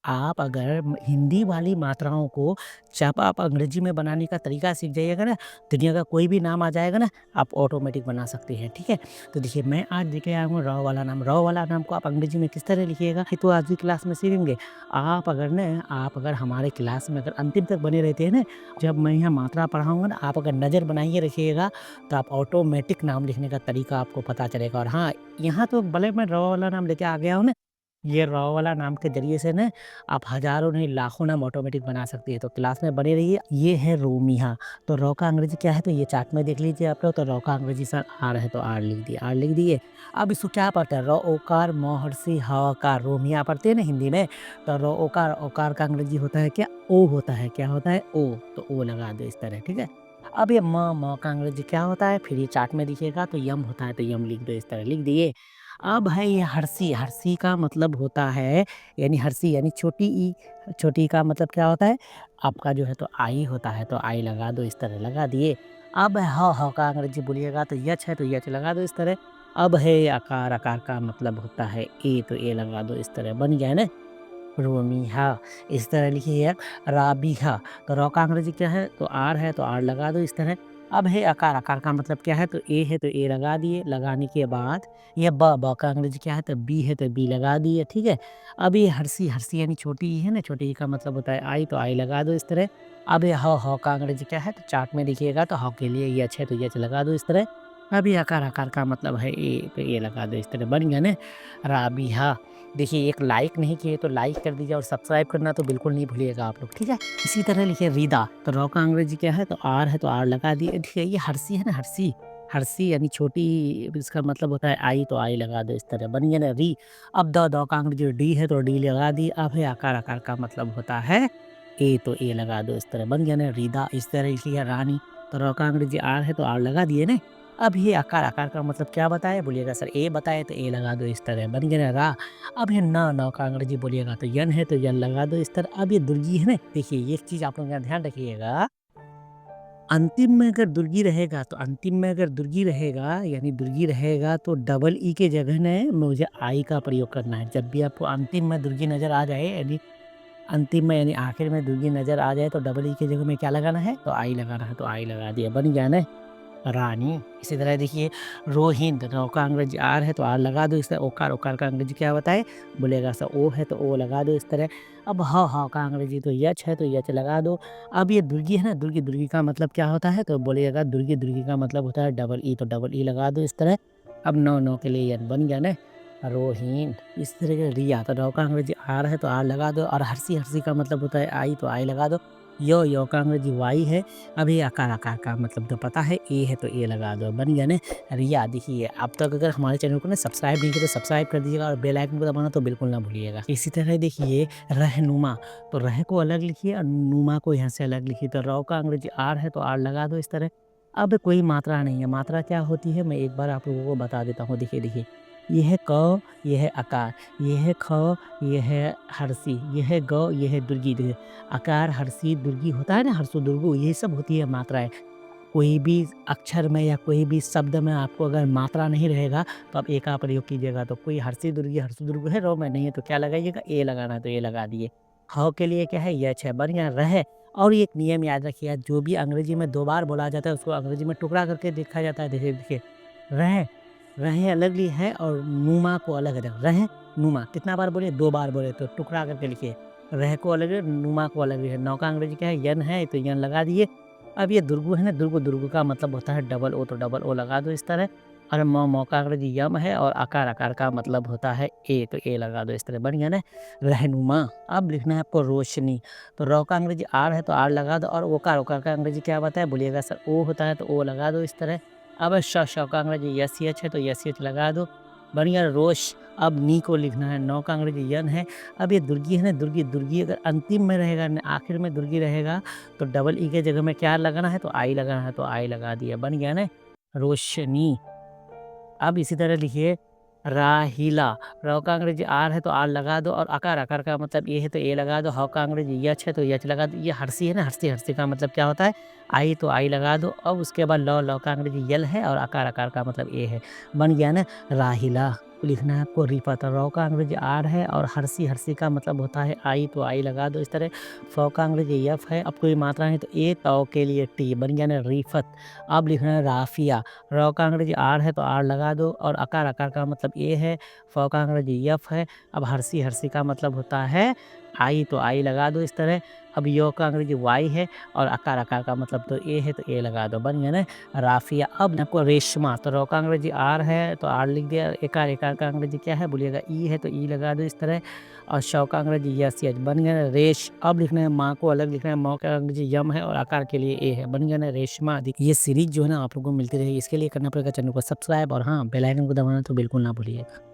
आप अगर हिंदी वाली मात्राओं को जब आप अंग्रेजी में बनाने का तरीका सीख जाइएगा ना, दुनिया का कोई भी नाम आ जाएगा ना, आप ऑटोमेटिक बना सकते हैं, ठीक है? तो देखिए मैं आज लेके आया हूँ र वाला नाम। र वाला नाम को आप अंग्रेजी में किस तरह लिखिएगा, ये तो आज की क्लास में सीखेंगे। आप अगर हमारे क्लास में अगर अंतिम तक बने रहते हैं ना, जब मैं यहाँ मात्रा पढ़ाऊँगा ना, आप अगर नज़र बनाए रखिएगा, तो आप ऑटोमेटिक नाम लिखने का तरीका आपको पता चलेगा। और हाँ, यहाँ तो भले मैं र वाला नाम लेके आ गया हूँ ना, ये रॉ वाला नाम के ज़रिए से ना आप हज़ारों नहीं लाखों नाम ऑटोमेटिक बना सकती है। तो क्लास में बने रहिए। ये है रोमिहा। तो रॉ का अंग्रेज़ी क्या है, तो ये चार्ट में देख लीजिए आप लोग। तो रॉ का अंग्रेज़ी सर आर है, तो आर लिख दिए, आर लिख दिए। अब इसको क्या पढ़ते हैं, रॉ ओकार म हर्षी हकार रोमिहा पढ़ते हैं ना हिंदी में। तो रॉ ओकार, ओकार का अंग्रेज़ी होता है क्या, ओ होता है। क्या होता है, ओ। तो ओ लगा दो इस तरह, ठीक है। अब ये म का अंग्रेज़ी क्या होता है, फिर ये चार्ट में दिखेगा तो यम होता है, तो यम लिख दो इस तरह, लिख दिए। अब है ये हर्षी। हर्षी का मतलब होता है, यानी हर्षी यानी छोटी ई। छोटी का मतलब क्या होता है, आपका जो है तो आई होता है, तो आई लगा दो इस तरह, लगा दिए। अब ह का अंग्रेजी बोलिएगा तो यच है, तो यच लगा दो इस तरह। अब है आकार। आकार का मतलब होता है ए, तो ए लगा दो इस तरह, बन गया है ना। रोमिहा इस तरह लिखिए आप। राबिहा। तो रॉ का अंग्रेजी क्या है, तो आर है, तो आर लगा दो इस तरह। अब है आकार। आकार का मतलब क्या है, तो ए है, तो ए लगा दिए। लगाने के बाद ये ब का अंग्रेजी क्या है, तो बी है, तो बी लगा दिए, ठीक है। अब ये हर्षी। हर्षी यानी छोटी ई है ना, छोटी ई का मतलब होता है आई, तो आई लगा दो इस तरह। अब ये ह का अंग्रेजी क्या है, तो चार्ट में दिखिएगा तो ह के लिए यच है, तो यच लगा दो इस तरह। अब ये आकार। आकार का मतलब है ए, तो ए लगा दो इस तरह, बन गया ना। राबिहा। देखिए एक लाइक नहीं किए तो लाइक कर दीजिए, और सब्सक्राइब करना तो बिल्कुल नहीं भूलिएगा आप लोग, ठीक है। इसी तरह लिखिए रिदा। तो रॉ का अंग्रेजी क्या है, तो आर है, तो आर लगा दिए। देखिए ये हर्षी है ना, हर्षी। हर्षी यानी छोटी, इसका मतलब होता है आई, तो आई लगा दो इस तरह, बन गया ना री। अब द का अंग्रेजी डी है, तो डी लगा दी। अब है आकार। आकार का मतलब होता है ए, तो ए लगा दो इस तरह, बन गया ना रिदा। इस तरह लिखिए रानी। तो रॉ का अंग्रेजी आर है, तो आर लगा दिए ना। अब ये आकार। आकार का मतलब क्या बताए बोलिएगा, सर ए बताए, तो ए लगा दो इस तरह, बन गया ना रा। अब ये न का अंग्रेजी बोलिएगा तो यन है, तो यन लगा दो इस तरह। अब ये दुर्गी है ना, देखिए एक चीज़ आप लोग यहाँ ध्यान रखिएगा। अंतिम में अगर दुर्गी रहेगा, तो अंतिम में अगर दुर्गी रहेगा, यानी दुर्गी रहेगा, तो डबल ई के जगह ने मुझे आई का प्रयोग करना है। जब भी आपको अंतिम में दुर्गी नज़र आ जाए, यानी अंतिम में यानी आखिर में दुर्गी नज़र आ जाए, तो डबल ई के जगह में क्या लगाना है, तो आई लगाना है, तो आई लगा दिया, बन गया ना रानी। इसी तरह देखिए रोहिंद। रो का अंग्रेजी आर है, तो आर लगा दो इस तरह। ओकार। ओकार का अंग्रेजी क्या बताए बोलेगा, सर ओ है, तो ओ लगा दो इस तरह। अब ह का अंग्रेजी तो यच है, तो यच लगा दो। अब ये दुर्गी है ना, दुर्गी। दुर्गी का मतलब क्या होता है, तो बोलिएगा दुर्गी। दुर्गी का मतलब होता है डबल ई, तो डबल ई लगा दो इस तरह। अब नो के लिए यन, बन गया ना रोहिन। इस तरह के रिया। तो रो का अंग्रेजी आर है, तो आर लगा दो। और हर्षी। हर्षी का मतलब होता है आई, तो आई लगा दो। यो का अंग्रेजी वाई है। अभी आकार। आकार का मतलब तो पता है ए है, तो ए लगा दो, बन गया ना रिया। देखिए अब तक अगर हमारे चैनल को ना सब्सक्राइब नहीं किया तो सब्सक्राइब कर दीजिएगा, और बेल आइकन को दबाना तो बिल्कुल ना भूलिएगा। इसी तरह देखिए रहनुमा। तो रह को अलग लिखिए और नुमा को यहाँ से अलग लिखिए। तो रॉ का अंग्रेजी आर है, तो आर लगा दो इस तरह। अब कोई मात्रा नहीं है। मात्रा क्या होती है, मैं एक बार आप लोगों को बता देता हूँ। देखिए देखिए, ये है क, ये है आकार, ये है ख, ये है हर्षी, ये है ग, ये है दुर्गी। देखिए आकार, हर्षी, दुर्गी होता है ना, हर्षो दुर्गो, ये सब होती है मात्राएँ। कोई भी अक्षर में या कोई भी शब्द में आपको अगर मात्रा नहीं रहेगा, तो आप ए का प्रयोग कीजिएगा। तो कोई हर्षी दुर्गी, हर्षो दुर्गो है, रो में नहीं है, तो क्या लगाइएगा, ए लगाना है, तो ए लगा दिए। ह के लिए क्या है, यच है, बढ़िया रह। और ये एक नियम याद रखिए, जो भी अंग्रेजी में 2 बार बोला जाता है, उसको अंग्रेजी में टुकड़ा करके देखा जाता है। देखिए देखिए, रह। रह अलग ली है, और नुमा को अलग अलग। रह नुमा कितना बार बोले, 2 बार बोले, तो टुकड़ा करके लिखिए। रह को अलग है, नुमा को अलग है। नौ का अंग्रेजी क्या है, यन है, तो यन लगा दिए। अब ये दुर्गु है ना, दुर्गु। दुर्गु का मतलब होता है डबल ओ, तो डबल ओ लगा दो इस तरह। और म का अंग्रेजी यम है, और आकार। आकार का मतलब होता है ए, तो ए लगा दो इस तरह, बन गया ना रहनुमा। अब लिखना है आपको रोशनी। तो रॉ का अंग्रेजी आर है, तो आर लगा दो। और ओकार। ओकार का अंग्रेजी क्या बताया बोलिएगा, सर ओ होता है, तो ओ लगा दो इस तरह। अब श का अंग्रेजी यस एच है, तो यस एच लगा दो, बढ़िया रोश। अब नी को लिखना है। नौ का अंग्रेजी यन है। अब ये दुर्गी है ना, दुर्गी। दुर्गी अगर अंतिम में रहेगा, आखिर में दुर्गी रहेगा, तो डबल ई के जगह में क्या लगाना है, तो आई लगाना है, तो आई लगा दिया, बन गया ना रोशनी। अब इसी तरह लिखिए राहिला। र का अंग्रेजी आर है, तो आर लगा दो। और आकार। आकार का मतलब ए है, तो ए लगा दो। ह का अंग्रेजी यच है, तो यच लगा दो। ये हर्षी है ना, हर्षी। हर्षी का मतलब क्या होता है, आई, तो आई लगा दो। अब उसके बाद ल का अंग्रेजी यल है, और आकार। आकार का मतलब ए है, बन गया ना राहिला। लिखना है आपको रिफ़त। रौ का अंग्रेजी आर है और हर्षी, हर्षी का मतलब होता है आई, तो आई लगा दो इस तरह। फ़ का अंग्रेजी यफ़ है, अब कोई मात्रा है तो ए, तौ के लिए टी, बन गया ना रिफ़त। अब लिखना है राफ़िया। रौ का अंग्रेजी आर है तो आर लगा दो और अकार, अकार का मतलब ए है। फ़ का अंग्रेजी यफ़ है। अब हर्षी, हर्षी का मतलब होता है आई, तो आई लगा दो इस तरह। अब यो का अंग्रेजी वाई है और अकार, अकार का मतलब तो ए है, तो ए लगा दो, बन गया ना राफ़िया। अब आपको रेशमा, तो रौ का अंग्रेजी आर है तो आर लिख दिया। एकार, एकार का अंग्रेजी क्या है बोलिएगा, ई है तो ई लगा दो इस तरह। और शौ का अंग्रेजी यस, यस, बन गया ना रेश। अब लिखना है माँ को अलग लिखना है, मौ का अंग्रेजी यम है और आकार के लिए ए है, बन गया ना रेशमा। ये सीरीज जो है ना आप लोगों को मिलती रहेगी, इसके लिए करना पड़ेगा चैनल को सब्सक्राइब और हाँ बेल आइकन को दबाना तो बिल्कुल ना भूलिएगा।